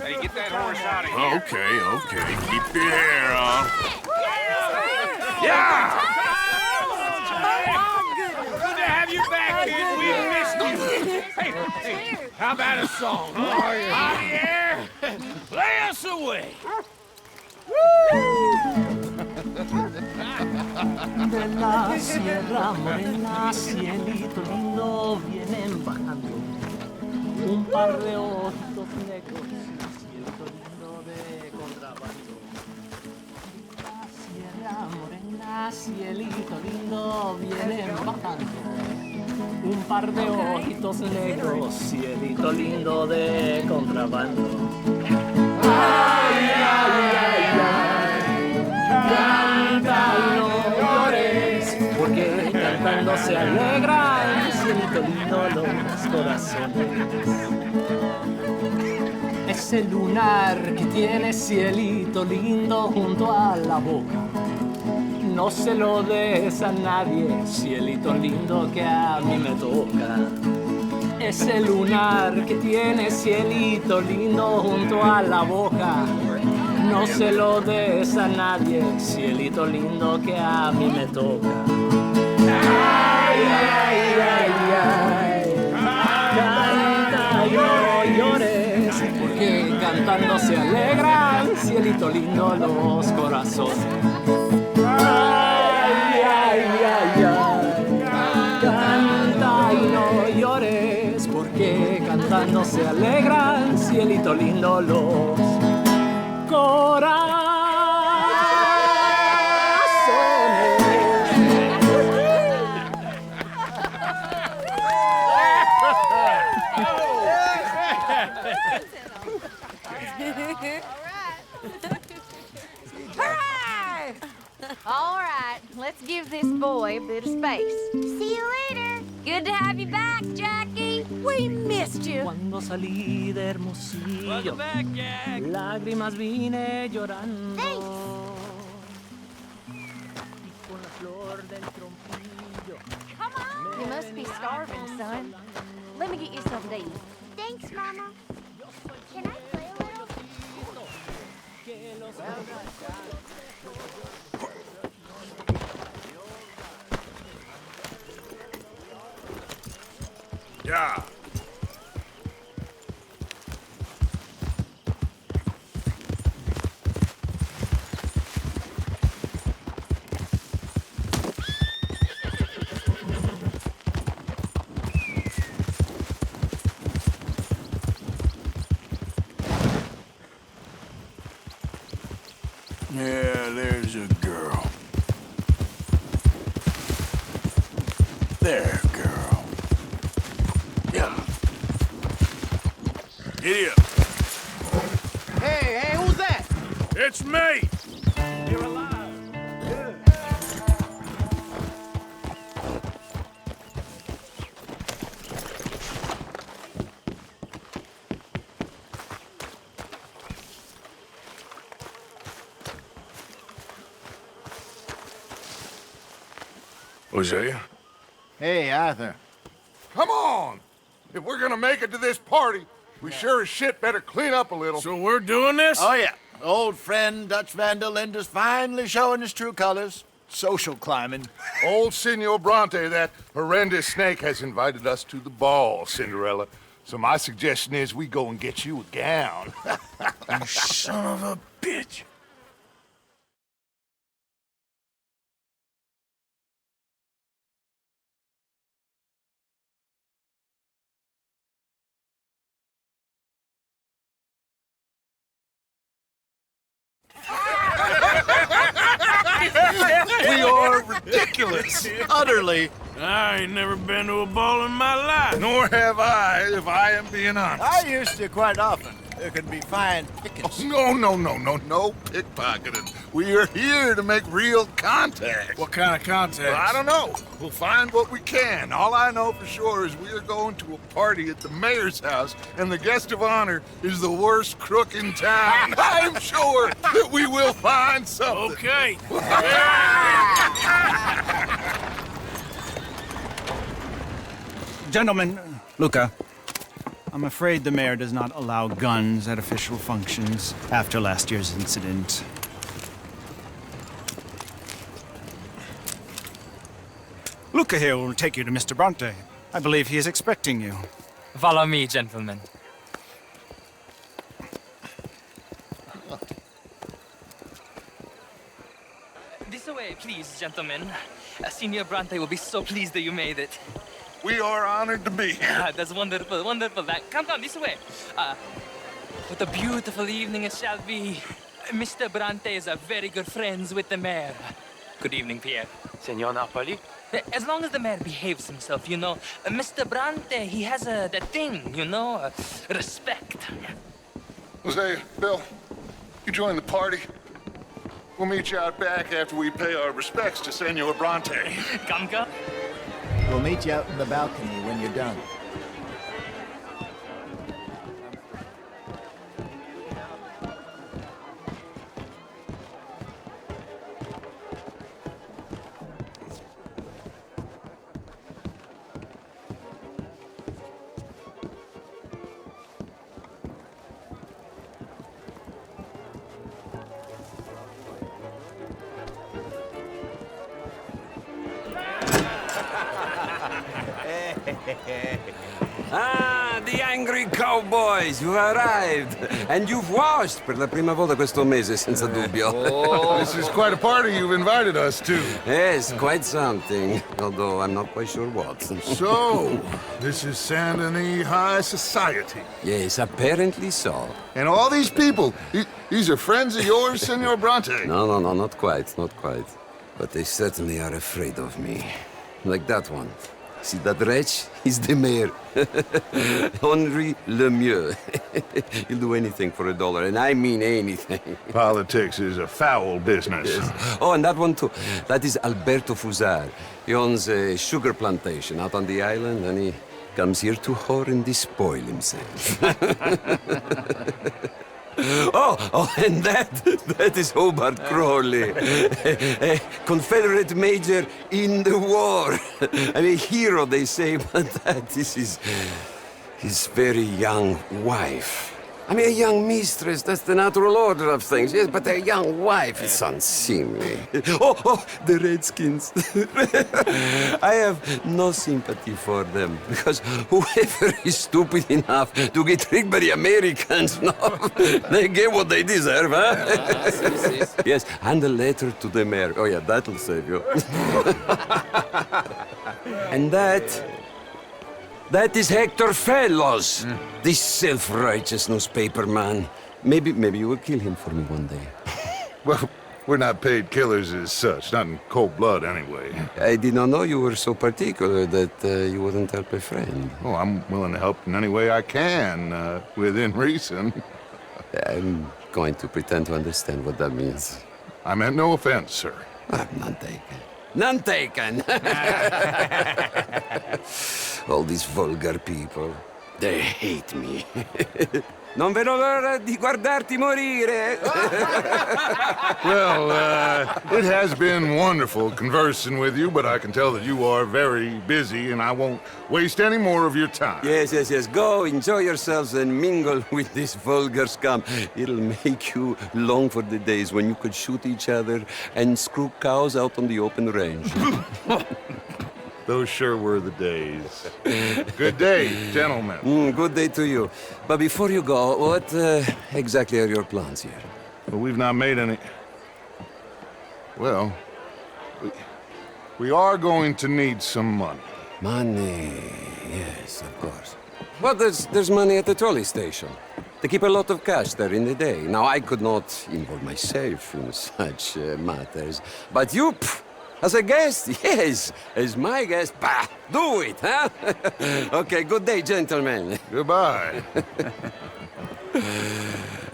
Hey, get that horse out of here. Okay. Keep your hair on. Yeah! Good to have you back, kid. We missed you. Hey, how about a song? Javier, play us away. De la sierra morena, cielito lindo, vienen bajando un par de ojitos negros, cielito lindo de contrabando. La sierra morena, cielito lindo, vienen bajando un par de ojitos negros, cielito lindo de contrabando. Ay, ay, ay, ay, canta y no llores, porque cantando se alegran, cielito lindo los corazones. Ese lunar que tiene cielito lindo junto a la boca, no se lo des a nadie, cielito lindo que a mí me toca. Ese lunar que tiene cielito lindo junto a la boca, no se lo des a nadie, cielito lindo que a mí me toca. Ay, ay, ay, ay, canta y no llores, porque cantando se alegran, cielito lindo los corazones. Ay, ay, ay, ay, canta y no llores, porque cantando se alegran, cielito lindo los corazones. Hooray! All right, let's give this boy a bit of space. See you later. Good to have you back, Jackie. We missed you. Cuando salí de Hermosillo, lágrimas vine llorando. Y con la flor del trompillo. Come on. You must be starving, son. Let me get you something to eat. Thanks, Mama. Can I play a little? Yeah. Yeah, there's a girl. There, girl. Yeah. Giddy up. Hey, who's that? It's me! You're alive. Good. Hosea? Hey, Arthur. Come on! If we're gonna make it to this party, we sure as shit better clean up a little. So we're doing this? Oh, yeah. Old friend Dutch Van der Linde's finally showing his true colors. Social climbing. Old Senor Bronte, that horrendous snake, has invited us to the ball, Cinderella. So my suggestion is we go and get you a gown. You son of a bitch. We are ridiculous. Utterly. I ain't never been to a ball in my life. Nor have I, if I am being honest. I used to quite often. There can be fine pickings. No pickpocketing. We are here to make real contact. What kind of contact? Well, I don't know. We'll find what we can. All I know for sure is we are going to a party at the mayor's house, and the guest of honor is the worst crook in town. I'm sure that we will find something. Okay. Gentlemen, Luca, I'm afraid the mayor does not allow guns at official functions after last year's incident. Luca here will take you to Mr. Bronte. I believe he is expecting you. Follow me, gentlemen. This way, please, gentlemen. Senior Bronte will be so pleased that you made it. We are honored to be here. That's wonderful, wonderful. Come this way. What a beautiful evening it shall be. Mr. Bronte is very good friends with the mayor. Good evening, Pierre. Senor Napoli? As long as the mayor behaves himself, you know. Mr. Bronte, he has that thing, you know, respect. Jose, Bill, you join the party. We'll meet you out back after we pay our respects to Senor Bronte. Come. We'll meet you out in the balcony when you're done. Ah, the angry cowboys, you've arrived. And you've washed per la prima volta questo mese, senza dubbio. This is quite a party you've invited us to. Yes, quite something. Although I'm not quite sure what. So, this is Saint Denis High Society. Yes, apparently so. And all these people, these are friends of yours, Senor Bronte? No, not quite, not quite. But they certainly are afraid of me. Like that one. See that wretch? He's the mayor. Henri Lemieux. He'll do anything for $1, and I mean anything. Politics is a foul business. Yes. Oh, and that one too. That is Alberto Fusar. He owns a sugar plantation out on the island, and he comes here to whore and despoil himself. Oh, and that is Hobart Crawley, a Confederate major in the war. I mean, a hero, they say, but that is his very young wife. I mean, a young mistress, that's the natural order of things, yes, but a young wife is unseemly. Oh, the Redskins. I have no sympathy for them, because whoever is stupid enough to get tricked by the Americans, no, they get what they deserve, huh? Yes, and a letter to the mayor. Oh, yeah, that'll save you. And that is Hector Fellows, this self-righteous newspaper man. Maybe you will kill him for me one day. Well, we're not paid killers as such, not in cold blood anyway. I did not know you were so particular that you wouldn't help a friend. Oh, I'm willing to help in any way I can, within reason. I'm going to pretend to understand what that means. I meant no offense, sir. None taken. None taken! All these vulgar people. They hate me. Non vedo l'ora di guardarti morire. Well, it has been wonderful conversing with you, but I can tell that you are very busy, and I won't waste any more of your time. Yes. Go, enjoy yourselves, and mingle with this vulgar scum. It'll make you long for the days when you could shoot each other and screw cows out on the open range. Those sure were the days. Good day, gentlemen. Good day to you. But before you go, what exactly are your plans here? Well, we've not made any... Well, we are going to need some money. Money, yes, of course. But there's money at the trolley station. They keep a lot of cash there in the day. Now, I could not involve myself in such matters. But you... As a guest? Yes. As my guest? Bah! Do it, huh? Okay, good day, gentlemen. Goodbye.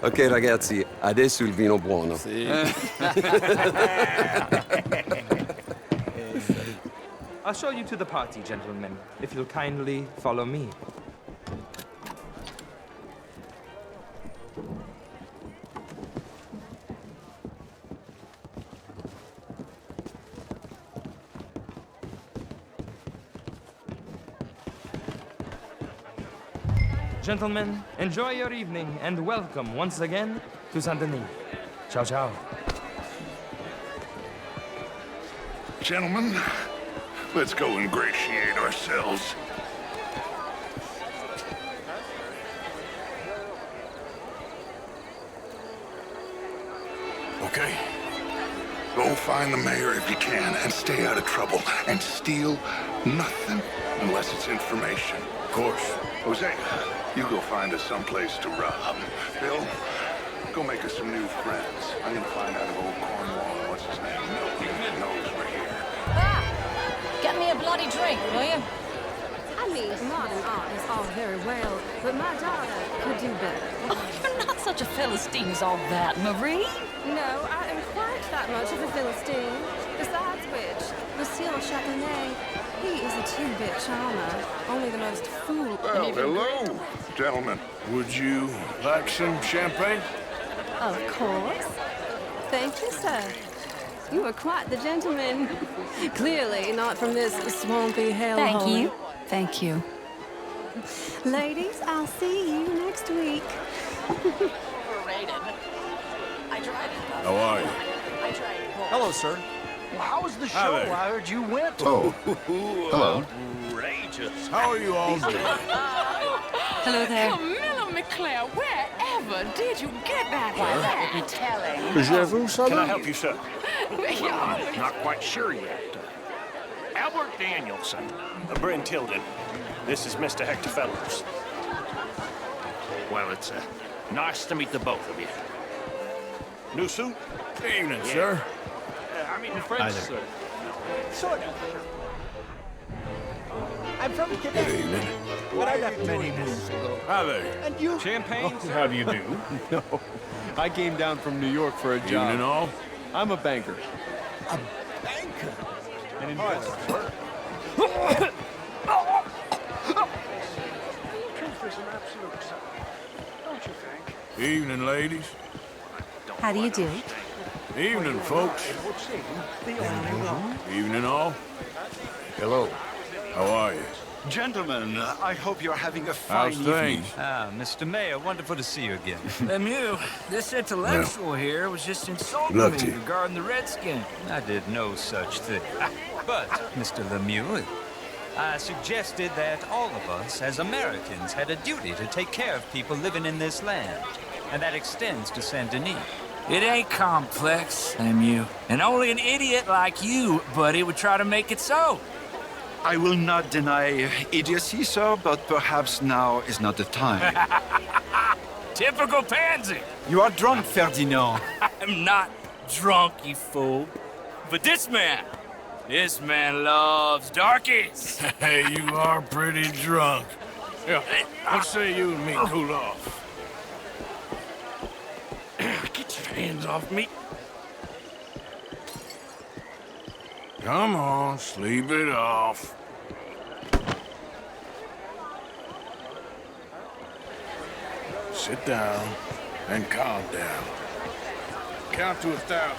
Ok, ragazzi, adesso il vino buono. Sì. I'll show you to the party, gentlemen, if you'll kindly follow me. Gentlemen, enjoy your evening and welcome once again to Saint Denis. Ciao, ciao. Gentlemen, let's go ingratiate ourselves. Okay. Go find the mayor if you can and stay out of trouble. And steal nothing unless it's information. Of course. Jose, you go find us someplace to rob. Bill, go make us some new friends. I'm gonna find out if old Cornwall and what's his name knows we're here. Ah! Get me a bloody drink, will you? I mean, modern art is all very well, but my daughter could do better. Oh, you're not such a Philistine as all that, Marie. No, I am quite that much of a Philistine. Besides which, Monsieur Chardonnay, he is a two-bit charmer. Only the most fool... Well, hello, gentlemen. Would you like some champagne? Of course. Thank you, sir. You are quite the gentleman. Clearly not from this swampy hellhole. Thank you. Thank you. Ladies, I'll see you next week. How are you? Hello, sir. Well, how was the show? Hi there. I heard you went. Oh. Hello. Outrageous. How are you all doing? Hello there. Camilla McClare, wherever did you get that? Why, that would be telling. Can I help you, sir? Yeah. Not quite sure yet. Albert Danielson. Bryn Tilden. This is Mr. Hector Fellows. Well, it's nice to meet the both of you. New suit? Evening, sir. I mean, friends, Hi there. Sort of. I'm from Quebec. Good evening. But I left many moons ago. Hi there. And you? Champagne? How do you do? No, I came down from New York for a job. Evening all. I'm a banker. A banker? An investor. Truth is an absolute science, don't you think? Evening, ladies. How do you do? Evening, folks. Evening all. Hello. How are you? Gentlemen, I hope you're having a fine How's evening. things? Mr. Mayor, wonderful to see you again. Lemieux, this intellectual here was just insulting Look, me regarding the Redskin. I did no such thing. But, Mr. Lemieux, I suggested that all of us, as Americans, had a duty to take care of people living in this land. And that extends to Saint Denis. It ain't complex, Lemieux. And only an idiot like you, buddy, would try to make it so. I will not deny idiocy, sir, but perhaps now is not the time. Typical pansy. You are drunk, Ferdinand. I'm not drunk, you fool. But this man loves darkies. Hey, you are pretty drunk. Yeah, let's say you and me cool off. Get your hands off me. Come on, sleep it off. Sit down and calm down. Count to 1,000.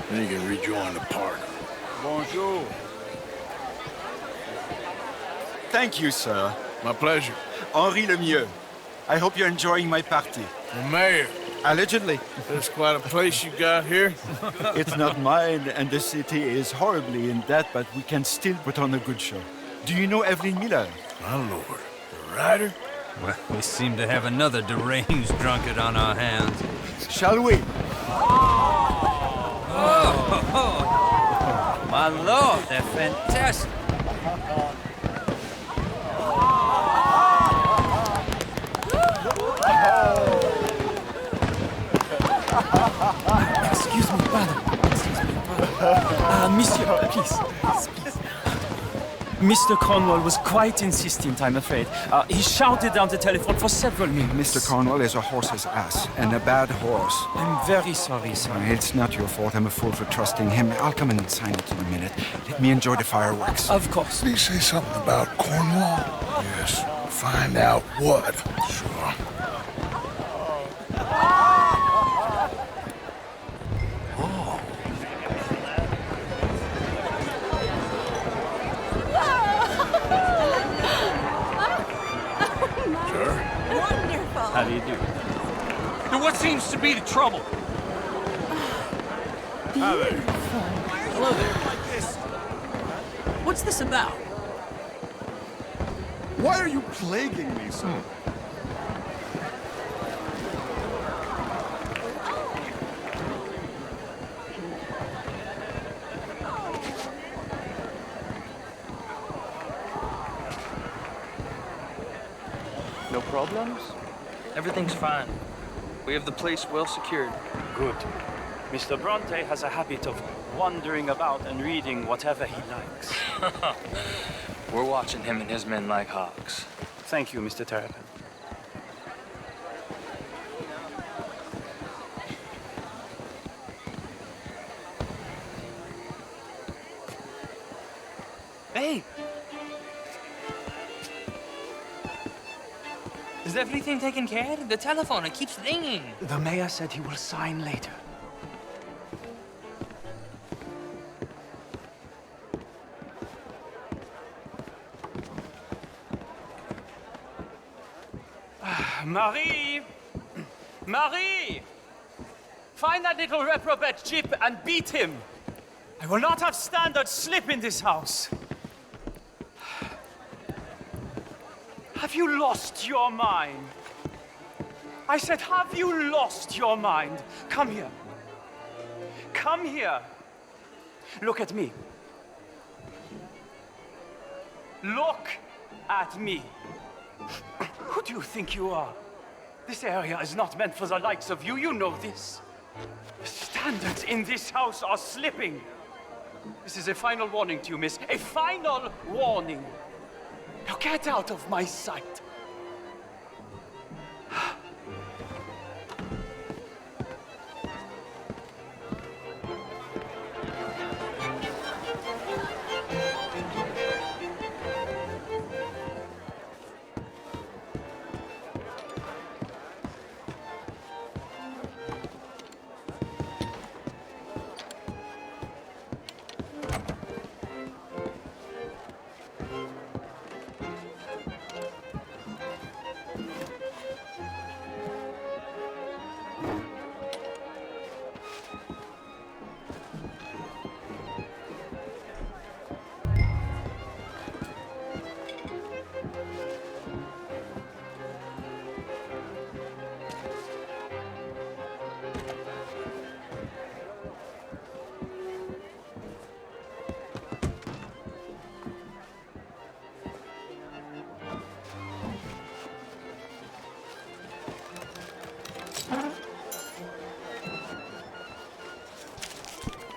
Then you can rejoin the party. Bonjour. Thank you, sir. My pleasure. Henri Lemieux. I hope you're enjoying my party. The mayor. Allegedly. That's quite a place you got here. It's not mine, and the city is horribly in debt, but we can still put on a good show. Do you know Evelyn Miller? My lord. The writer? Well, we seem to have another deranged drunkard on our hands. Shall we? Oh, my lord, they're fantastic. Excuse me, brother. Monsieur, please. Mr. Cornwall was quite insistent, I'm afraid. He shouted down the telephone for several minutes. Mr. Cornwall is a horse's ass, and a bad horse. I'm very sorry, sir. It's not your fault. I'm a fool for trusting him. I'll come in and sign it in a minute. Let me enjoy the fireworks. Of course. Did he say something about Cornwall? Yes. Find out what. Sure. How do you do? Then what seems to be the trouble? Hi there. Hello there. What's this about? Why are you plaguing me so? No problems? Everything's fine. We have the place well secured. Good. Mr. Bronte has a habit of wandering about and reading whatever he likes. We're watching him and his men like hawks. Thank you, Mr. Terrapin. Hey! Is everything taken care of? The telephone, it keeps ringing. The mayor said he will sign later. Marie! Marie! Find that little reprobate Chip and beat him. I will not have standard slip in this house. Have you lost your mind? I said, have you lost your mind? Come here. Come here. Look at me. Look at me. Who do you think you are? This area is not meant for the likes of you. You know this. The standards in this house are slipping. This is a final warning to you, miss. A final warning. Now get out of my sight.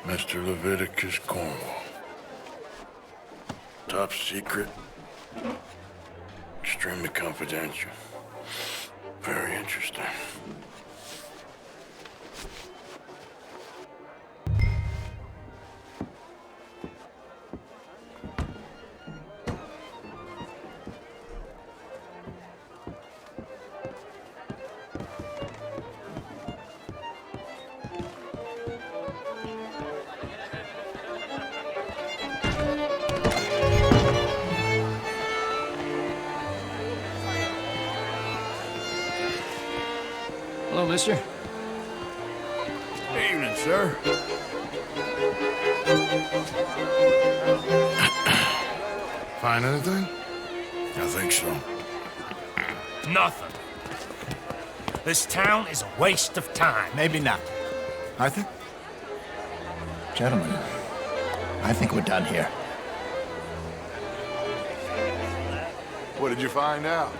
Mr. Leviticus Cornwall. Top secret. Extremely confidential. Very interesting. Hello, mister. Evening, sir. Find anything? I think so. Nothing. This town is a waste of time. Maybe not. I think... Gentlemen, I think we're done here. What did you find out?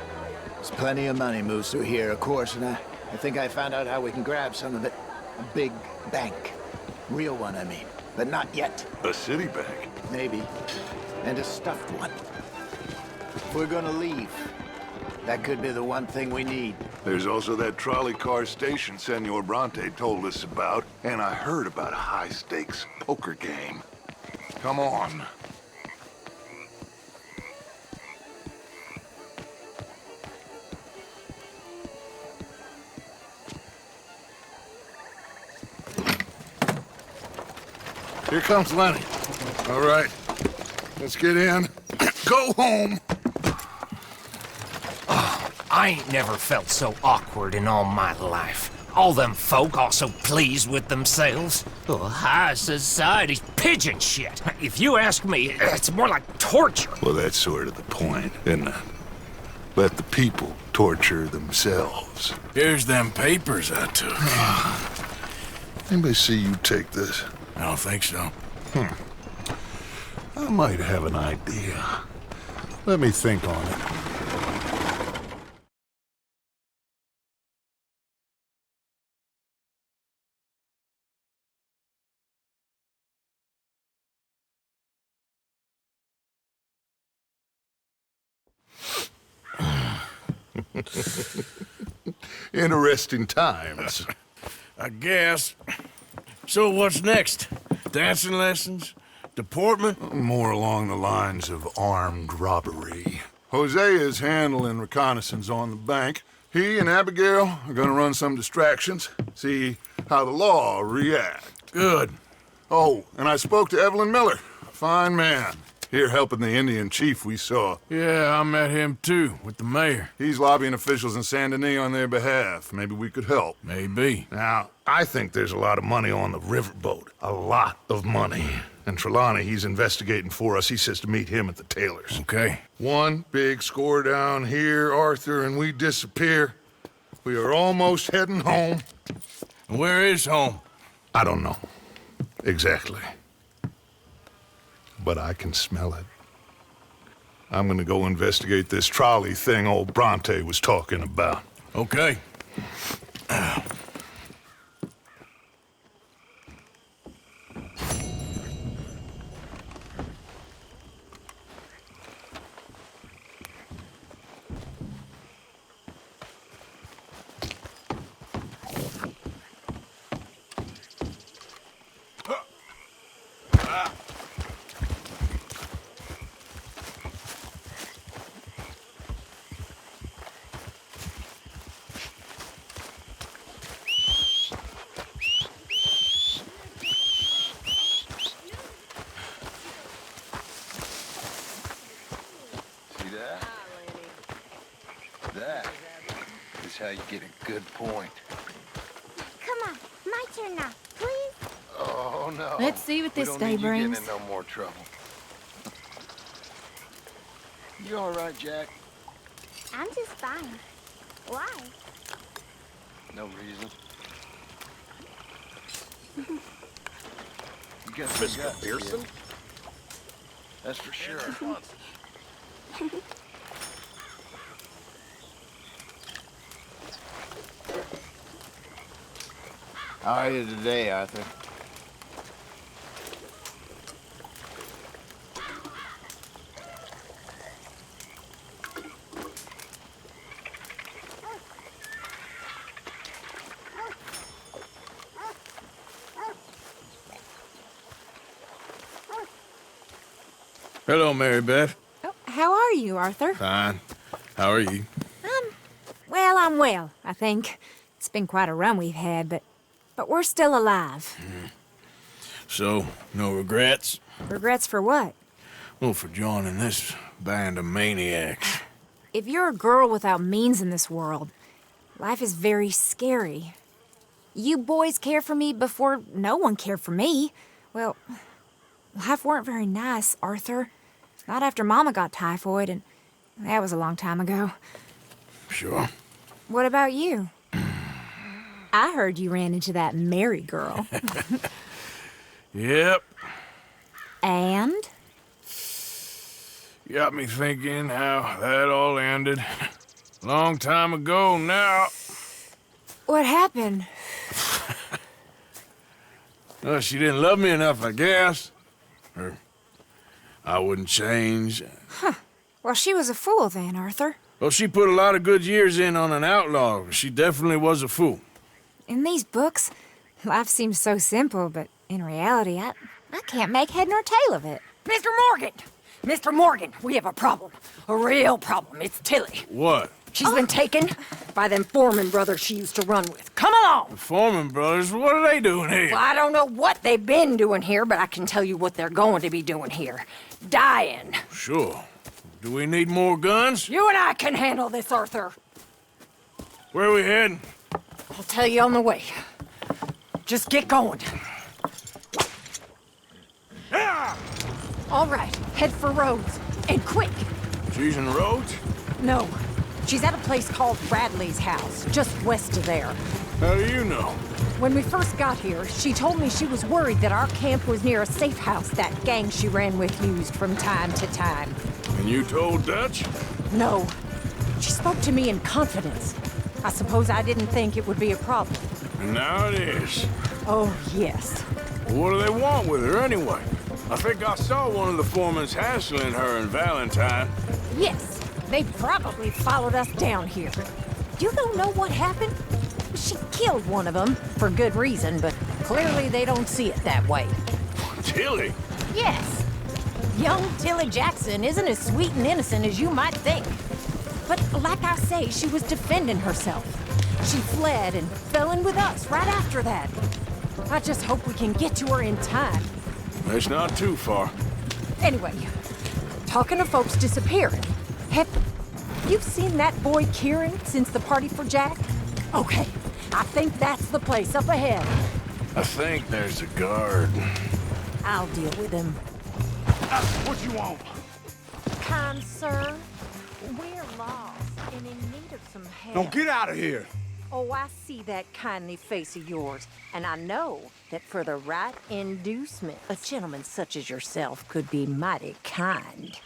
There's plenty of money moves through here, of course, and I think I found out how we can grab some of it. A big bank. Real one, I mean. But not yet. A city bank? Maybe. And a stuffed one. If we're gonna leave, that could be the one thing we need. There's also that trolley car station Senor Bronte told us about, and I heard about a high-stakes poker game. Come on. Here comes Lenny. All right, let's get in. Go home. I I ain't never felt so awkward in all my life. All them folk all so pleased with themselves. Oh, high society's pigeon shit. If you ask me, it's more like torture. Well, that's sort of the point, isn't it? Let the people torture themselves. Here's them papers I took. Anybody see you take this? I don't think so. I might have an idea. Let me think on it. Interesting times. I guess. So what's next? Dancing lessons? Deportment? More along the lines of armed robbery. Hosea's handling reconnaissance on the bank. He and Abigail are gonna run some distractions, see how the law react. Good. Oh, and I spoke to Evelyn Miller. Fine man. Here helping the Indian chief we saw. Yeah, I met him too, with the mayor. He's lobbying officials in Saint Denis on their behalf. Maybe we could help. Maybe. Now, I think there's a lot of money on the riverboat. A lot of money. And Trelawney, he's investigating for us. He says to meet him at the Taylor's. Okay. One big score down here, Arthur, and we disappear. We are almost heading home. Where is home? I don't know. Exactly. But I can smell it. I'm gonna go investigate this trolley thing old Bronte was talking about. Okay. That is how you get a good point. Come on, my turn now, please. Oh, no. Let's see what this We don't day need you brings. getting in no more trouble. You all right, Jack? I'm just fine. Why? No reason. You got some Mr. guts, Pearson? kid. That's for sure. How are you today, Arthur? Hello, Mary Beth. Oh, how are you, Arthur? Fine. How are you? Well, I'm well, I think. It's been quite a run we've had, but we're still alive. So, no regrets? Regrets for what? Well, for joining this band of maniacs. If you're a girl without means in this world, life is very scary. You boys cared for me before no one cared for me. Well, life weren't very nice, Arthur. Not after Mama got typhoid, and that was a long time ago. Sure. What about you? I heard you ran into that Mary girl. Yep. And? Got me thinking how that all ended. Long time ago now. What happened? Well, she didn't love me enough, I guess. Or I wouldn't change. Huh. Well, she was a fool then, Arthur. Well, she put a lot of good years in on an outlaw. She definitely was a fool. In these books, life seems so simple, but in reality, I can't make head nor tail of it. Mr. Morgan! Mr. Morgan, we have a problem. A real problem. It's Tilly. What? She's been taken by them Foreman brothers she used to run with. Come along! The Foreman brothers? What are they doing here? Well, I don't know what they've been doing here, but I can tell you what they're going to be doing here. Dying. Sure. Do we need more guns? You and I can handle this, Arthur. Where are we heading? I'll tell you on the way. Just get going. Yeah! All right, head for Rhodes. And quick! She's in Rhodes? No. She's at a place called Radley's house, just west of there. How do you know? When we first got here, she told me she was worried that our camp was near a safe house that gang she ran with used from time to time. And you told Dutch? No. She spoke to me in confidence. I suppose I didn't think it would be a problem. And now it is. Oh, yes. Well, what do they want with her anyway? I think I saw one of the foremans hassling her and Valentine. Yes. They probably followed us down here. You don't know what happened? She killed one of them, for good reason, but clearly they don't see it that way. Tilly? Yes. Young Tilly Jackson isn't as sweet and innocent as you might think. But like I say, she was defending herself. She fled and fell in with us right after that. I just hope we can get to her in time. It's not too far. Anyway, talking of folks disappearing, have you seen that boy Kieran since the party for Jack? Okay, I think that's the place up ahead. I think there's a guard. I'll deal with him. What you want? Kind sir, we're lost and in need of some help. Now get out of here! Oh, I see that kindly face of yours, and I know that for the right inducement, a gentleman such as yourself could be mighty kind.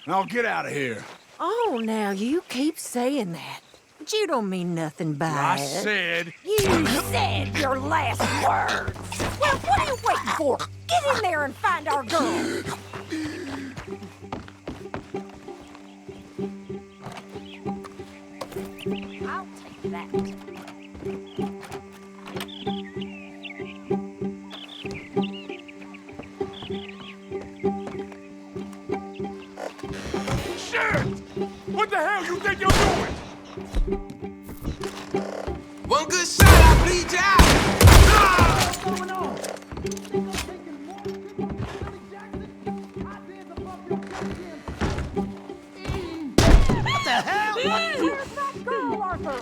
Now get out of here! Oh, now you keep saying that. But you don't mean nothing by I it. said... You said your last words! Well, what are you waiting for? Get in there and find our girl! I'll take that. What the hell you think you're doing? One good shot, I bleed you out! What's going on? What the hell? Where's that girl, Arthur?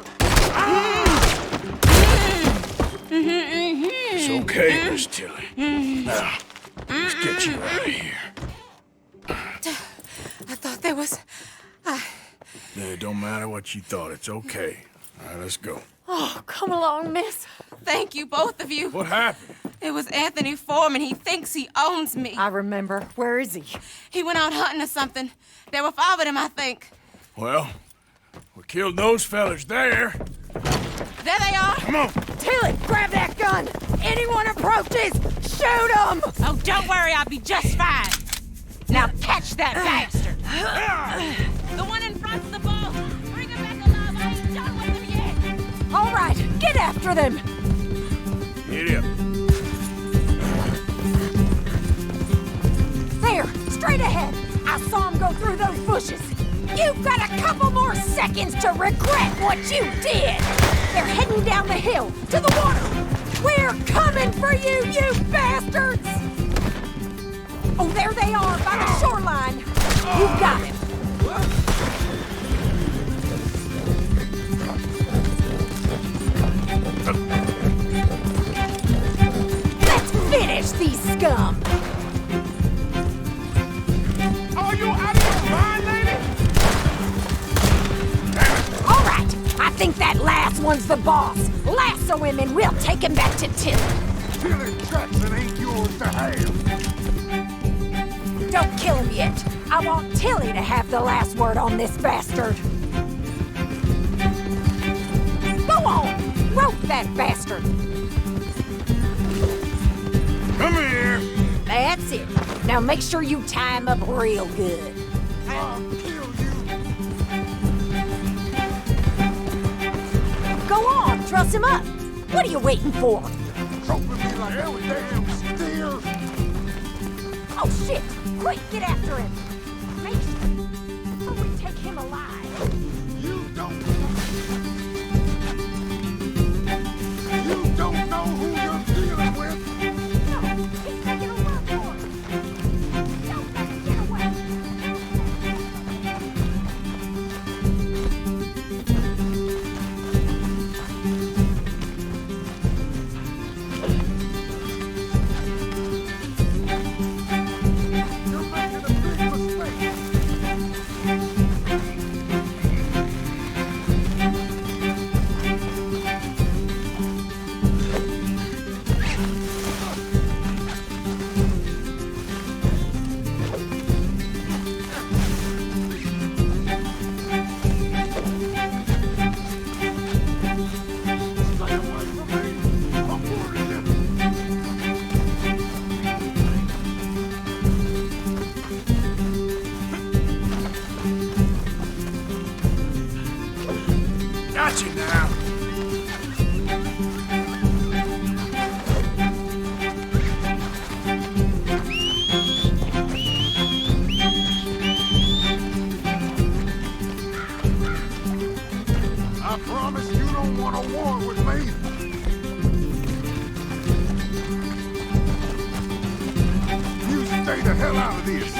It's okay, Miss Tilly. Now, let's get you out of here. I thought there was... Yeah, it don't matter what you thought. It's okay. All right, let's go. Oh, come along, miss. Thank you, both of you. What happened? It was Anthony Foreman. He thinks he owns me. I remember. Where is he? He went out hunting or something. There were 5 of them, I think. Well, we killed those fellas there. There they are. Come on. Tilly, grab that gun! Anyone approaches, shoot them! Oh, don't worry. I'll be just fine. Now catch that bastard. The one in front of the ball. Bring him back alive. I ain't done with him yet. All right, get after them! Get up. There, straight ahead. I saw him go through those bushes. You've got a couple more seconds to regret what you did. They're heading down the hill to the water. We're coming for you, you bastards! Oh, there they are by the shoreline. You got him. Let's finish these scum. Are you out of your mind, lady? All right, I think that last one's the boss. Lasso him and we'll take him back to Tilly. Tilly Jackson ain't yours to have. Don't kill him yet. I want Tilly to have the last word on this bastard. Go on, rope that bastard. Come here. That's it. Now make sure you tie him up real good. I'll kill you. Go on, truss him up. What are you waiting for? Roping me like a damn steer. Oh, shit! Quick, get after him! Make sure we take him alive. You don't know who you're dealing with. No, he's making a run for it. Don't let him get away. out of this.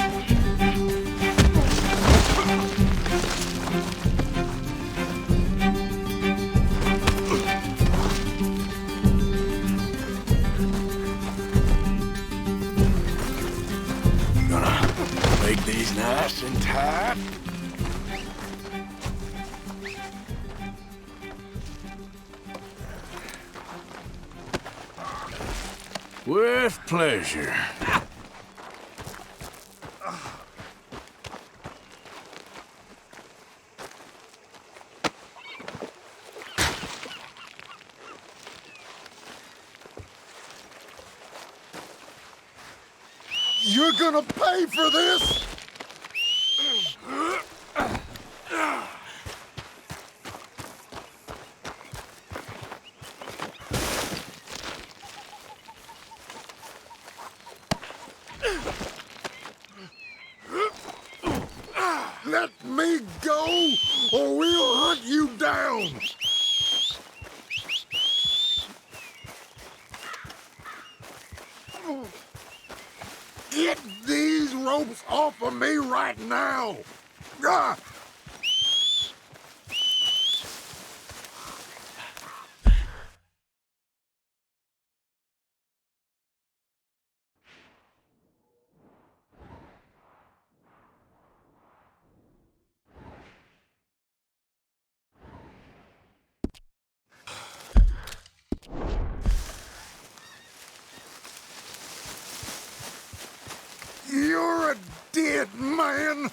Gonna make these nice and tight. With pleasure. You're gonna pay for this! Let me go, or we'll hunt you down! Get these ropes off of me right now! Ah! You're a dead man!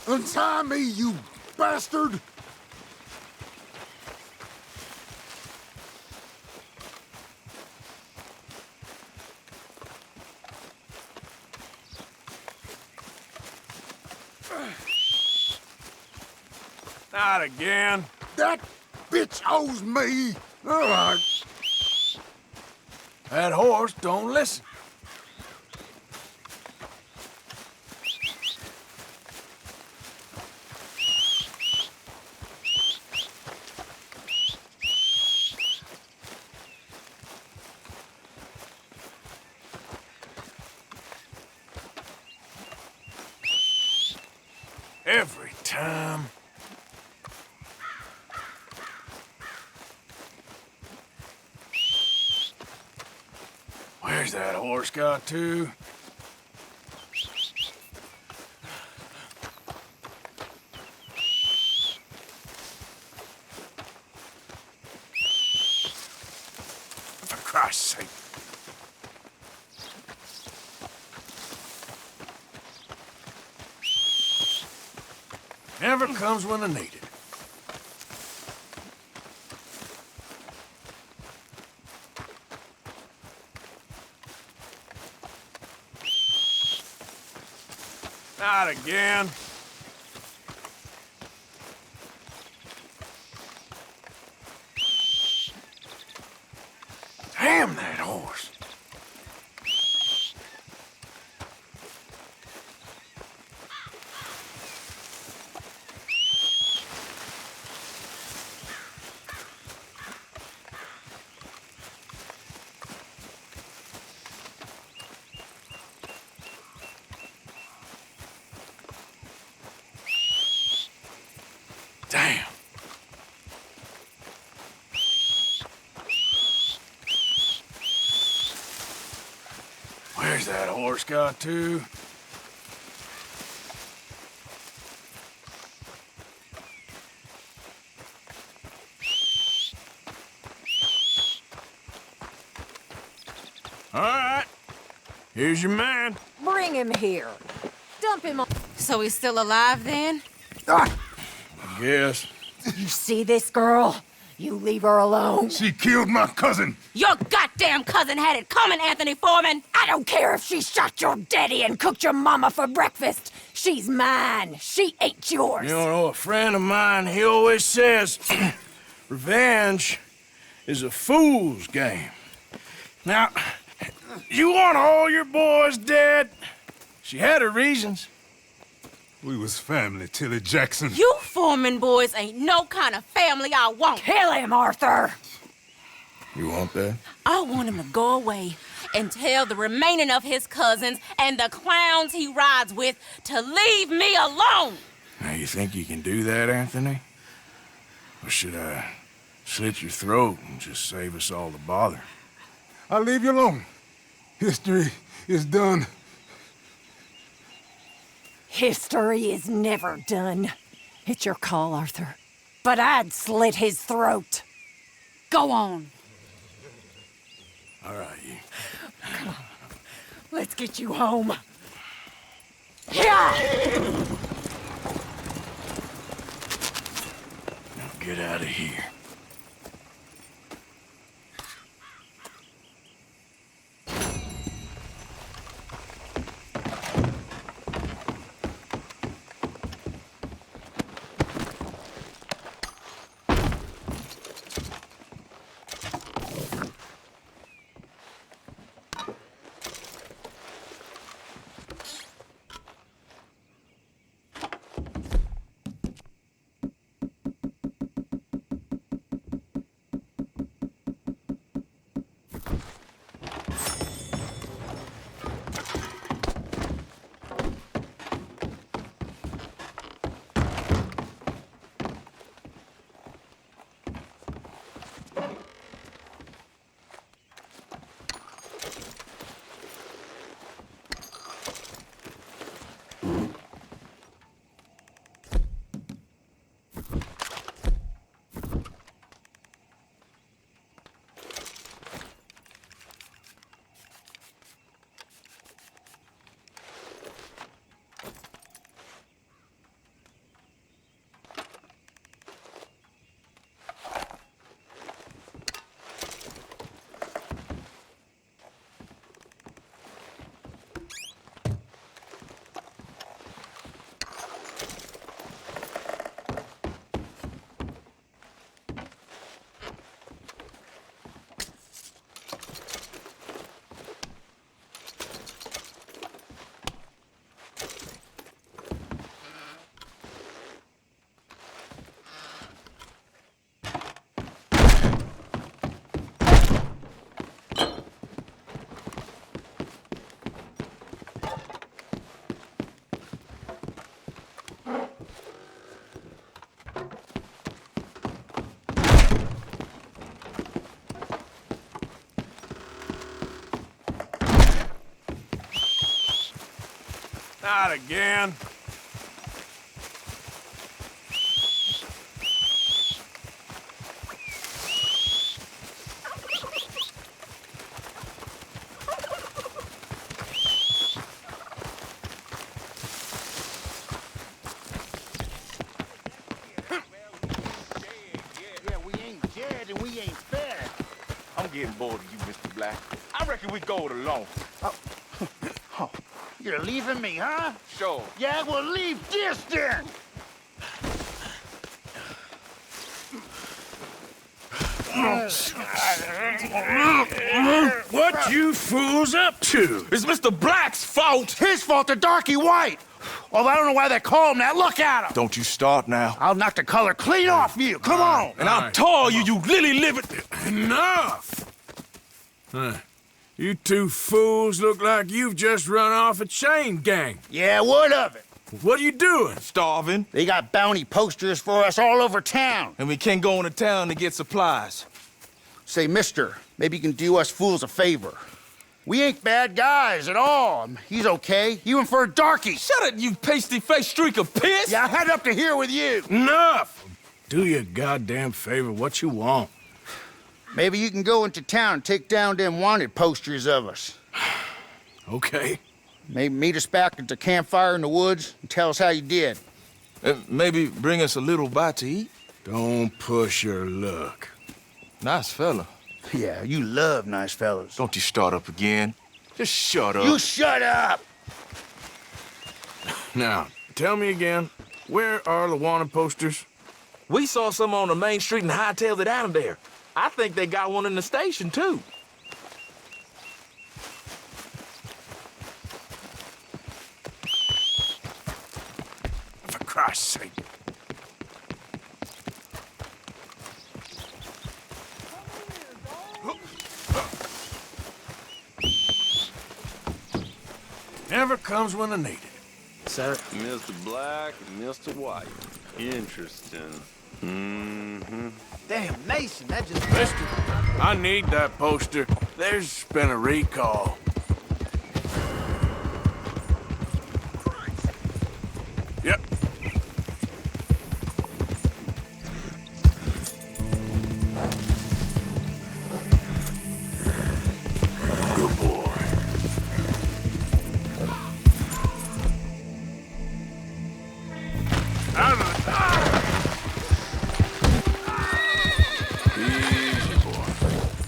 Untie me, you bastard! Not again. That bitch owes me! All right. That horse don't listen. Every time. Where's that horse got to? For Christ's sake. Never comes when I need it. Not again. Damn that horse. Damn. Where's that horse got to? All right. Here's your man. Bring him here. Dump him on. So he's still alive then? Yes. You see this girl? You leave her alone. She killed my cousin. Your goddamn cousin had it coming, Anthony Foreman! I don't care if she shot your daddy and cooked your mama for breakfast. She's mine. She ain't yours. You know, a friend of mine, he always says, revenge is a fool's game. Now, you want all your boys dead? She had her reasons. We was family, Tilly Jackson. You Foreman boys ain't no kind of family I want. Kill him, Arthur! You want that? I want him to go away and tell the remaining of his cousins and the clowns he rides with to leave me alone. Now, you think you can do that, Anthony? Or should I slit your throat and just save us all the bother? I'll leave you alone. History is done. History is never done. It's your call, Arthur. But I'd slit his throat. Go on. All right, you. Come on. Let's get you home. Yeah! Now get out of here. Not again. I'm getting bored of you, Mr. Black. I reckon we go it alone. Oh, you're leaving me, huh? Sure. Yeah, well, leave this then! What you fools up to? It's Mr. Black's fault. His fault, the darky white! Although I don't know why they call him that. Look at him! Don't you start now. I'll knock the color clean off you. Come on! And I'll tell you, you lily-livered... Enough! Huh. You two fools look like you've just run off a chain gang. Yeah, what of it? What are you doing? Starving. They got bounty posters for us all over town. And we can't go into town to get supplies. Say, mister, maybe you can do us fools a favor. We ain't bad guys at all. He's okay. Even for a darky. Shut it, you pasty-faced streak of piss! Yeah, I had up to here with you. Enough! Do your goddamn favor what you want. Maybe you can go into town and take down them wanted posters of us. Okay. Maybe meet us back at the campfire in the woods and tell us how you did. Maybe bring us a little bite to eat. Don't push your luck. Nice fella. Yeah, you love nice fellas. Don't you start up again. Just shut up. You shut up! Now, tell me again, where are the wanted posters? We saw some on the main street and hightailed it out of there. I think they got one in the station, too. Christ's sake. Never comes when I need it. Sir? Mr. Black and Mr. White. Interesting. Mm-hmm. Damn, Mason, that just... Mister, I need that poster. There's been a recall. Yep. Good boy. Out of the... Easy, boy.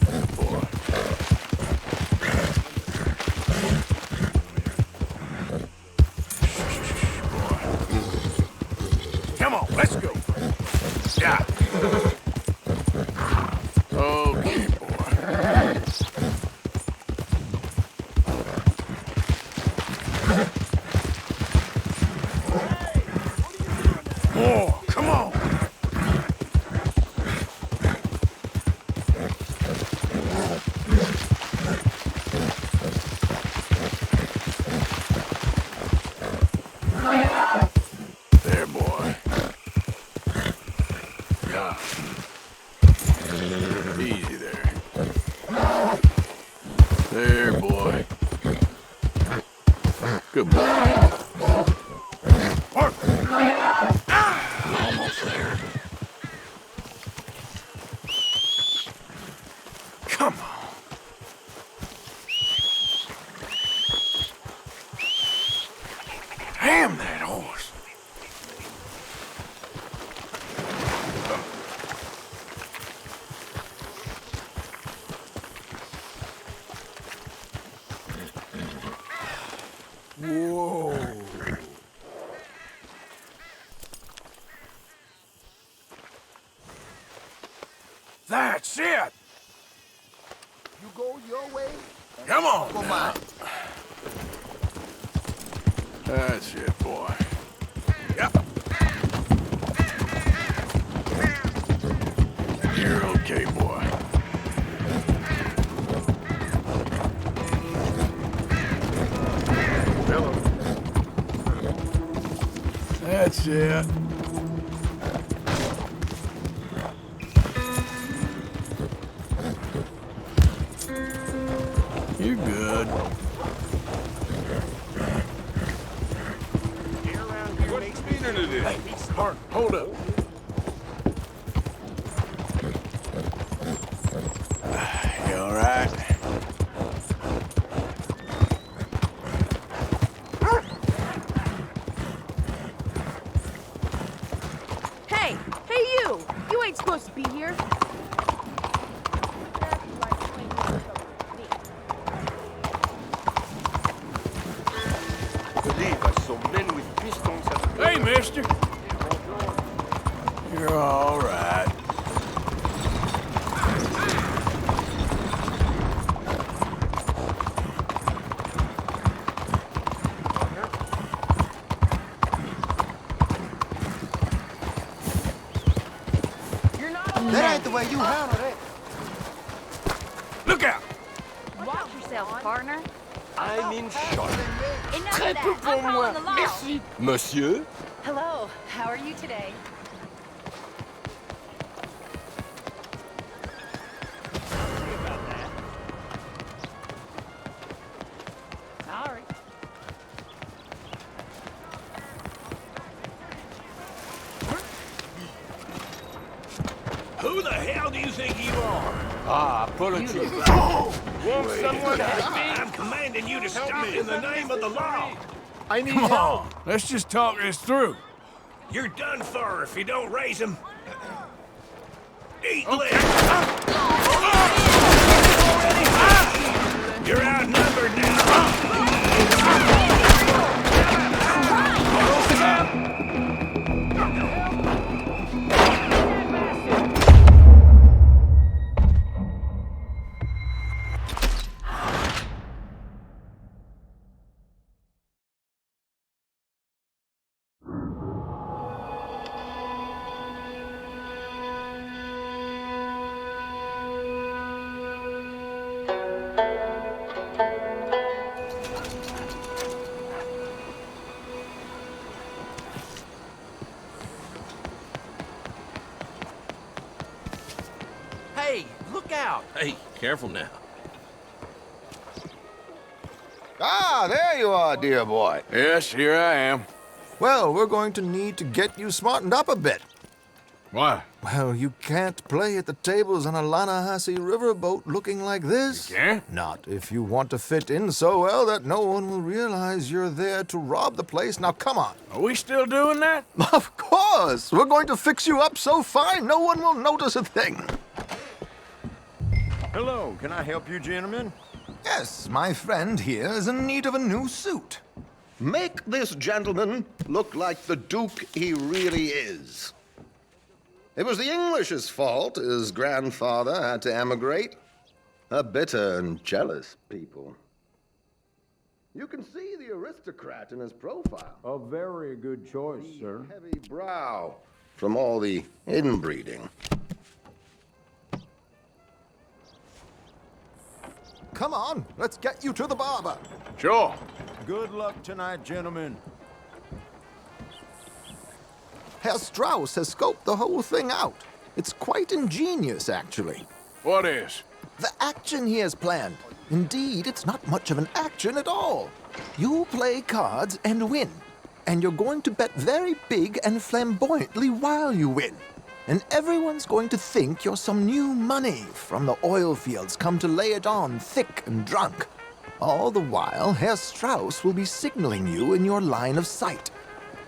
Good boy. Come on, let's go. Yeah. Okay, boy. More, come on. There, boy. Yeah. Easy there. There, boy. Good boy. Work. Almost there. Come on. Damn that horse. Whoa. That's it. You go your way. Come on. Go now. mine. That's it, boy. Yep. You're okay, boy. Hello. That's it. You're good. What's the meaning of this? Hey, Hart, hold up. You all right? Hey, you! You ain't supposed to be here. Hey, mister. You're all right. That ain't the way you handle it. Look out! Watch yourself, partner. I'm in shock. Enough of that. I'm calling the law. Monsieur? Hello. How are you today? Sorry. Who the hell do you think you are? Ah, apologies. Won't someone help me? I'm commanding you to stop in the name of the law. I need Come help. on. Let's just talk this through. You're done for if you don't raise them. Eat lick. You're outnumbered now. Look out! Hey, careful now. Ah, there you are, dear boy. Yes, here I am. Well, we're going to need to get you smartened up a bit. Why? Well, you can't play at the tables on a Lanahassee riverboat looking like this. You can't? Not if you want to fit in so well that no one will realize you're there to rob the place. Now, come on. Are we still doing that? Of course! We're going to fix you up so fine no one will notice a thing. Hello, can I help you, gentlemen? Yes, my friend here is in need of a new suit. Make this gentleman look like the Duke he really is. It was the English's fault his grandfather had to emigrate. A bitter and jealous people. You can see the aristocrat in his profile. A very good choice, sir. Heavy brow from all the inbreeding. Come on, let's get you to the barber. Sure. Good luck tonight, gentlemen. Herr Strauss has scoped the whole thing out. It's quite ingenious, actually. What is? The action he has planned. Indeed, it's not much of an action at all. You play cards and win. And you're going to bet very big and flamboyantly while you win. And everyone's going to think you're some new money from the oil fields come to lay it on thick and drunk. All the while, Herr Strauss will be signaling you in your line of sight.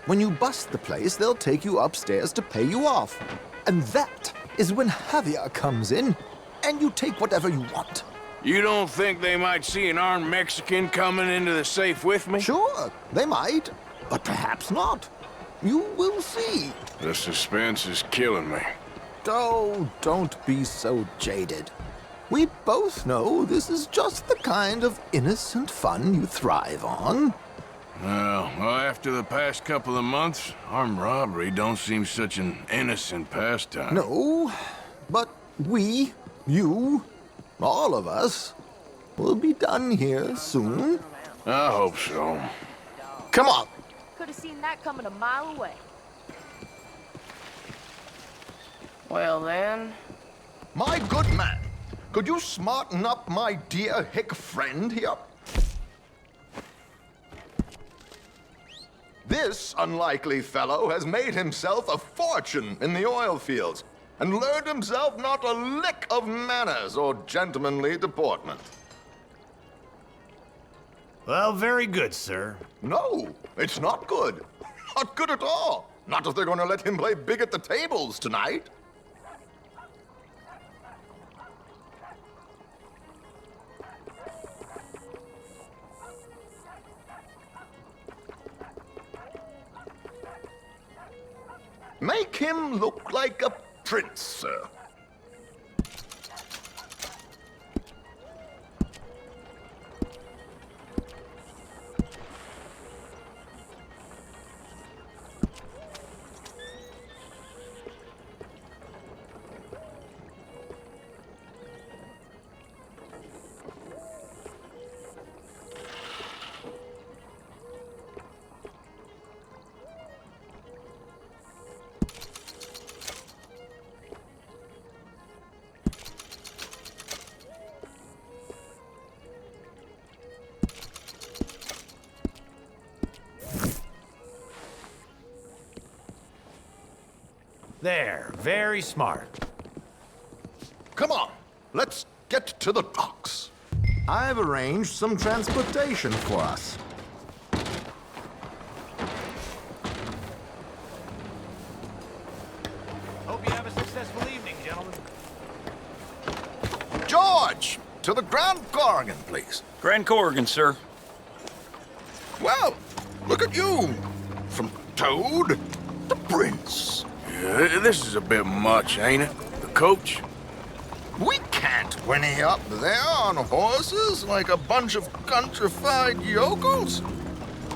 When you bust the place, they'll take you upstairs to pay you off. And that is when Javier comes in, and you take whatever you want. You don't think they might see an armed Mexican coming into the safe with me? Sure, they might, but perhaps not. You will see. The suspense is killing me. Oh, don't be so jaded. We both know this is just the kind of innocent fun you thrive on. Well, after the past couple of months, armed robbery don't seem such an innocent pastime. No, but we, you, all of us, will be done here soon. I hope so. Come on. Could have seen that coming a mile away. Well then... My good man, could you smarten up my dear hick friend here? This unlikely fellow has made himself a fortune in the oil fields and learned himself not a lick of manners or gentlemanly deportment. Well, very good, sir. No, it's not good. Not good at all. Not if they're going to let him play big at the tables tonight. Make him look like a prince, sir. There, very smart. Come on, let's get to the docks. I've arranged some transportation for us. Hope you have a successful evening, gentlemen. George, to the Grand Corrigan, please. Grand Corrigan, sir. Well, look at you. From Toad to Prince. Yeah, this is a bit much, ain't it? The coach? We can't whinny up there on horses like a bunch of countrified yokels.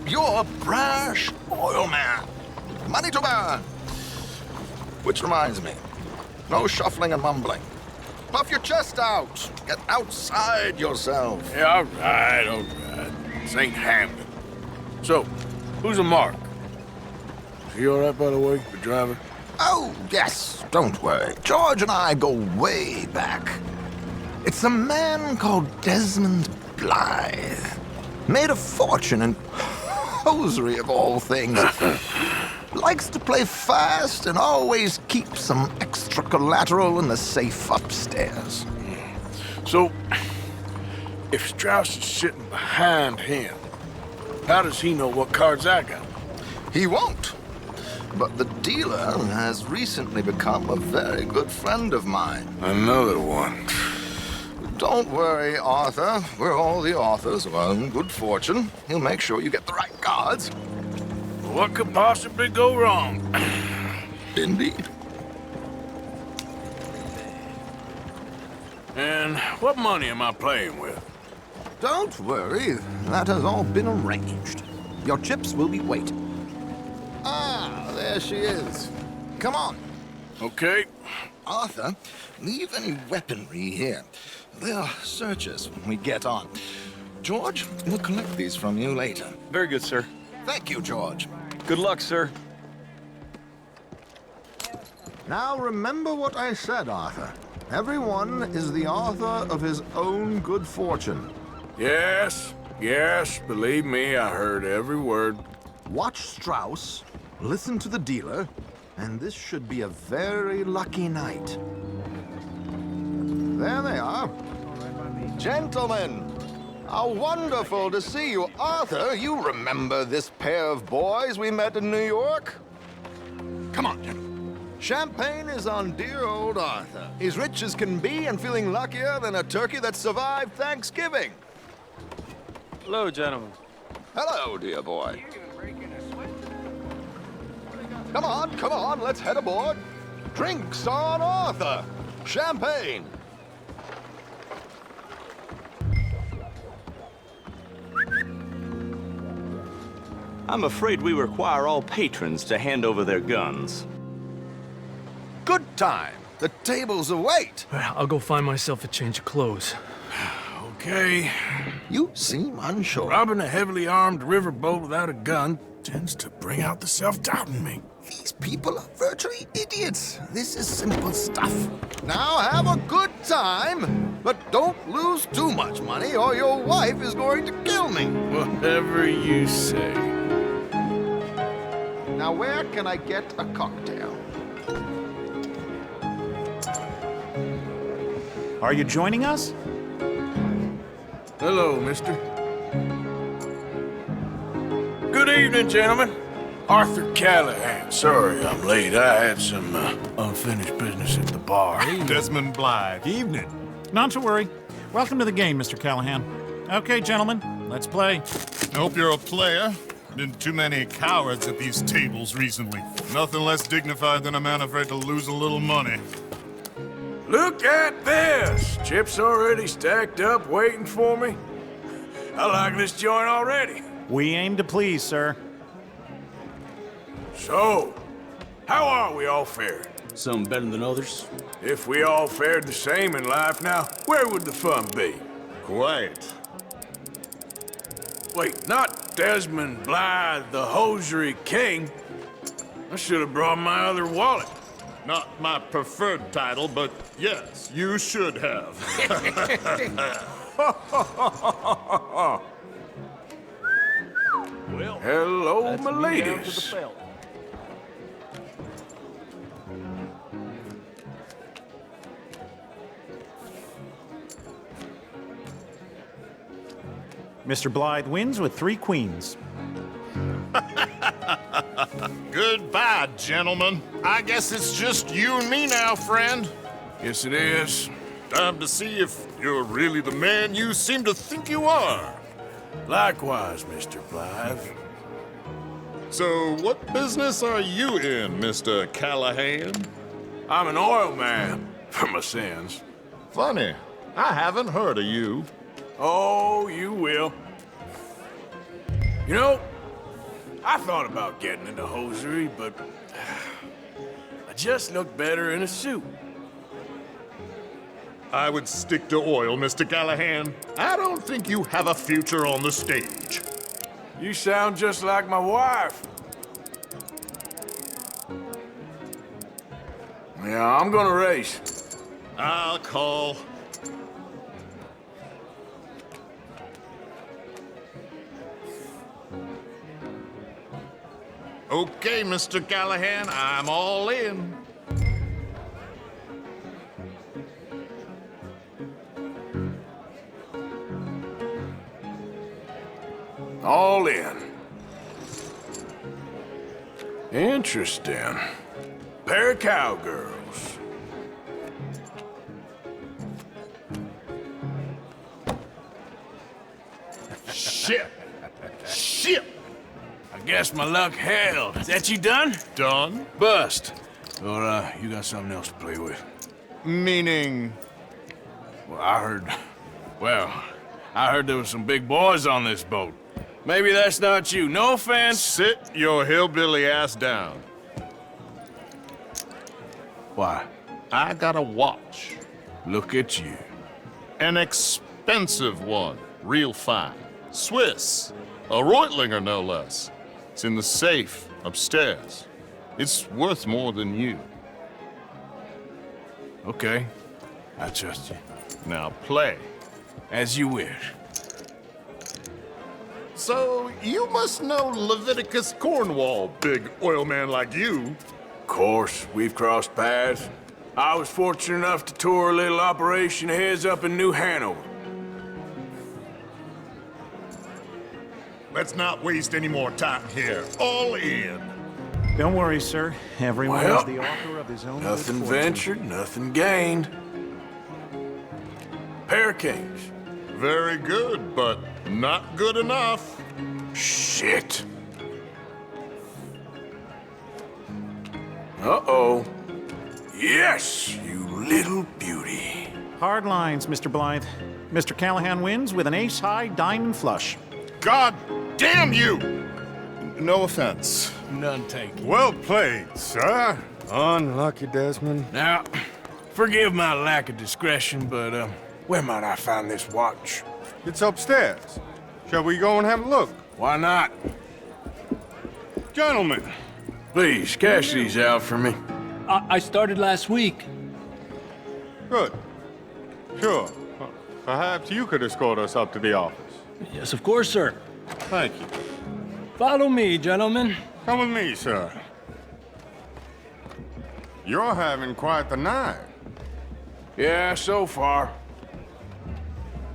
You're a brash oil man. Money to burn. Which reminds me, no shuffling and mumbling. Puff your chest out. Get outside yourself. Yeah, all right. This ain't Hampton. So, who's a Mark? Is he all right, by the way, the driver? Oh, yes, don't worry. George and I go way back. It's a man called Desmond Blythe. Made a fortune in hosiery of all things. Likes to play fast and always keeps some extra collateral in the safe upstairs. So, if Strauss is sitting behind him, how does he know what cards I got? He won't. But the dealer has recently become a very good friend of mine. Another one. Don't worry, Arthur. We're all the authors of our own good fortune. He'll make sure you get the right cards. What could possibly go wrong? Indeed. And what money am I playing with? Don't worry. That has all been arranged. Your chips will be weight. Ah, there she is. Come on. Okay. Arthur, leave any weaponry here. They'll search us when we get on. George, we'll collect these from you later. Very good, sir. Thank you, George. Good luck, sir. Now remember what I said, Arthur. Everyone is the author of his own good fortune. Yes, believe me, I heard every word. Watch Strauss, listen to the dealer, and this should be a very lucky night. There they are. Gentlemen, how wonderful to see you. Arthur, you remember this pair of boys we met in New York? Come on, gentlemen. Champagne is on dear old Arthur. He's rich as can be and feeling luckier than a turkey that survived Thanksgiving. Hello, gentlemen. Hello, dear boy. Come on, let's head aboard. Drinks on Arthur. Champagne. I'm afraid we require all patrons to hand over their guns. Good time. The tables await. I'll go find myself a change of clothes. Okay. You seem unsure. Robbing a heavily armed riverboat without a gun tends to bring out the self-doubt in me. These people are virtually idiots. This is simple stuff. Now have a good time, but don't lose too much money or your wife is going to kill me. Whatever you say. Now where can I get a cocktail? Are you joining us? Hello, mister. Good evening, gentlemen. Arthur Callahan. Sorry I'm late. I had some unfinished business at the bar. Desmond Blythe. Evening. Not to worry. Welcome to the game, Mr. Callahan. Okay, gentlemen, let's play. I hope you're a player. Been too many cowards at these tables recently. Nothing less dignified than a man afraid to lose a little money. Look at this! Chips already stacked up, waiting for me. I like this joint already. We aim to please, sir. So, how are we all fared? Some better than others. If we all fared the same in life now, where would the fun be? Quiet. Wait, not Desmond Blythe, the hosiery king. I should have brought my other wallet. Not my preferred title, but yes, you should have. Well, hello, my ladies. Mr. Blythe wins with 3 queens. Goodbye, gentlemen. I guess it's just you and me now, friend. Yes, it is. Time to see if you're really the man you seem to think you are. Likewise, Mr. Blythe. So, what business are you in, Mr. Callahan? I'm an oil man, for my sins. Funny, I haven't heard of you. Oh, you will. You know, I thought about getting into hosiery, but I just look better in a suit. I would stick to oil, Mr. Callahan. I don't think you have a future on the stage. You sound just like my wife. Yeah, I'm gonna race. I'll call. Okay, Mr. Callahan, I'm all in. All in. Interesting. Pair of cowgirls. Shit. Shit. I guess my luck held. Is that you done? Done? Bust. Or, you got something else to play with? Meaning? Well, I heard there was some big boys on this boat. Maybe that's not you. No offense. Sit your hillbilly ass down. Why? I got a watch. Look at you. An expensive one. Real fine. Swiss. A Reutlinger, no less. It's in the safe upstairs. It's worth more than you. Okay. I trust you. Now play. As you wish. So, you must know Leviticus Cornwall, big oil man like you. Of course, we've crossed paths. I was fortunate enough to tour a little operation of his up in New Hanover. Let's not waste any more time here. All in. Don't worry, sir. Everyone Well, is the author of his own nothing good fortune. ventured, nothing gained. Pair of kings. Very good, but not good enough. Shit. Uh-oh. Yes, you little beauty. Hard lines, Mr. Blythe. Mr. Callahan wins with an ace-high diamond flush. God damn you! No offense. None taken. Well played, sir. Unlucky, Desmond. Now, forgive my lack of discretion, but, where might I find this watch? It's upstairs. Shall we go and have a look? Why not? Gentlemen. Please, cash these out for me. I started last week. Good. Sure. Perhaps you could escort us up to the office. Yes, of course, sir. Thank you. Follow me, gentlemen. Come with me, sir. You're having quite the night. Yeah, so far.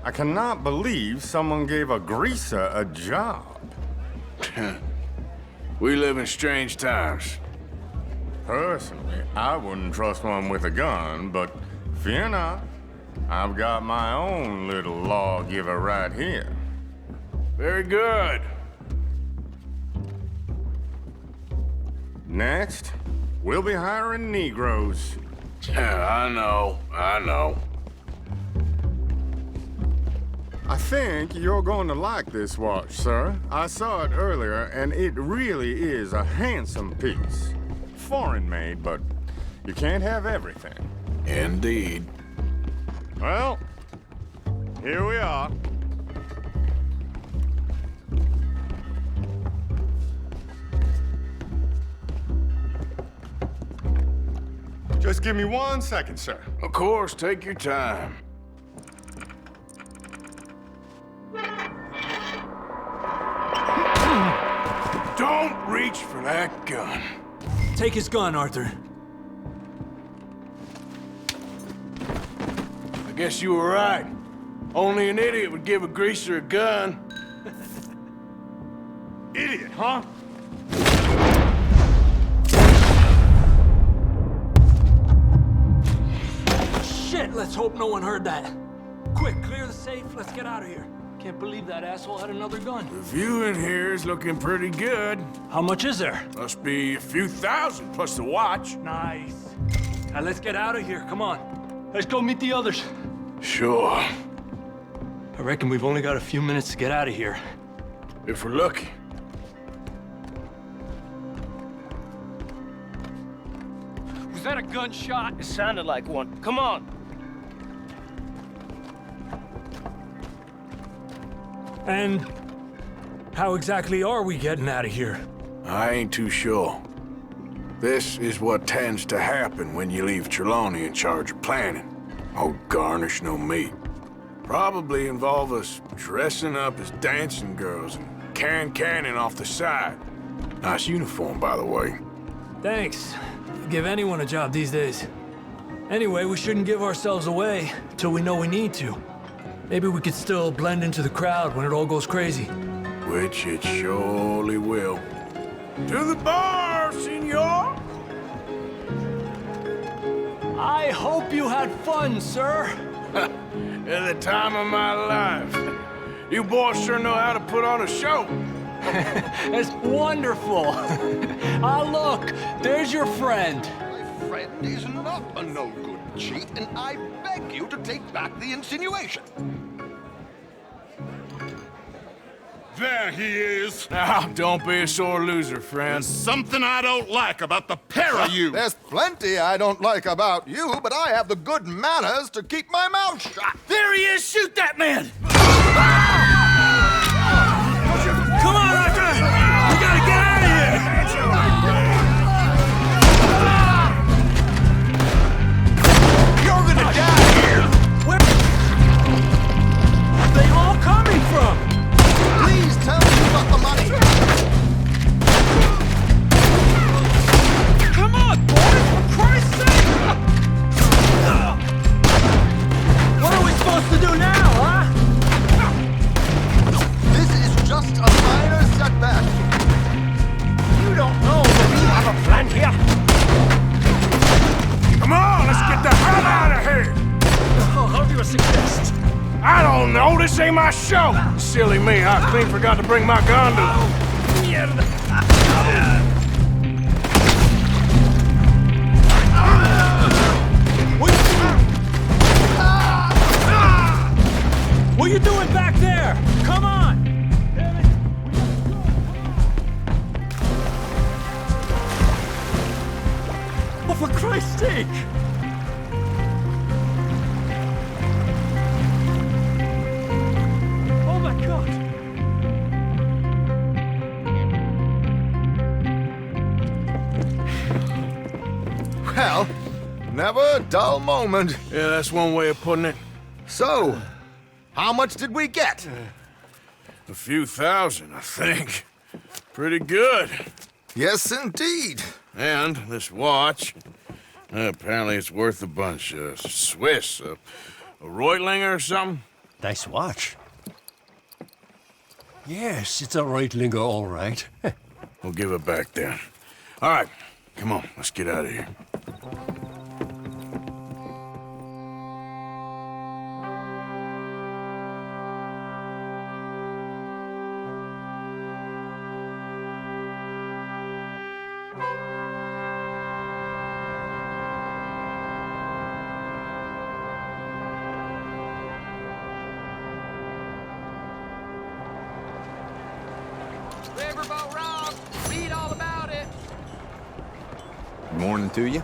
I cannot believe someone gave a greaser a job. We live in strange times. Personally, I wouldn't trust one with a gun, but fear not. I've got my own little lawgiver right here. Very good. Next, we'll be hiring Negroes. Yeah, I know. I think you're going to like this watch, sir. I saw it earlier, and it really is a handsome piece. Foreign made, but you can't have everything. Indeed. Well, here we are. Just give me 1 second, sir. Of course, take your time. Don't reach for that gun. Take his gun, Arthur. I guess you were right. Only an idiot would give a greaser a gun. Idiot, huh? Shit, let's hope no one heard that. Quick, clear the safe. Let's get out of here. Can't believe that asshole had another gun. The view in here is looking pretty good. How much is there? Must be a few thousand plus the watch. Nice. Now let's get out of here. Come on. Let's go meet the others. Sure. I reckon we've only got a few minutes to get out of here. If we're lucky. Was that a gunshot? It sounded like one. Come on. And how exactly are we getting out of here? I ain't too sure. This is what tends to happen when you leave Trelawney in charge of planning. Oh, garnish no meat. Probably involve us dressing up as dancing girls and carrying cannon off the side. Nice uniform, by the way. Thanks. Give anyone a job these days. Anyway, we shouldn't give ourselves away till we know we need to. Maybe we could still blend into the crowd when it all goes crazy. Which it surely will. To the bar, senor! I hope you had fun, sir. At the time of my life. You boys sure know how to put on a show. That's wonderful. Look, there's your friend. My friend is not a no-good cheat, and I beg you to take back the insinuation. There he is. Now, don't be a sore loser, friend. There's something I don't like about the pair of you. There's plenty I don't like about you, but I have the good manners to keep my mouth shut. There he is! Shoot that man! Come on, Arthur! We gotta get out of here! You're gonna die here! Where are they all coming from? Please tell me you got the money! Come on, boys! For Christ's sake! What are we supposed to do now, huh? This is just a minor setback. You don't know that we have a plan here. Come on, let's get the hell out of here! How do you suggest? I don't know, this ain't my show! Silly me, I clean forgot to bring my gondola. What are you doing back there? Come on! Oh, for Christ's sake! Oh my God! Well, never a dull moment. Yeah, that's one way of putting it. So, how much did we get? A few thousand, I think. Pretty good. Yes, indeed. And this watch, apparently it's worth a bunch. Swiss, a Reutlinger or something? Nice watch. Yes, it's a Reutlinger, all right. We'll give it back then. All right, come on, let's get out of here. Riverboat Rob, read all about it. Good morning to you.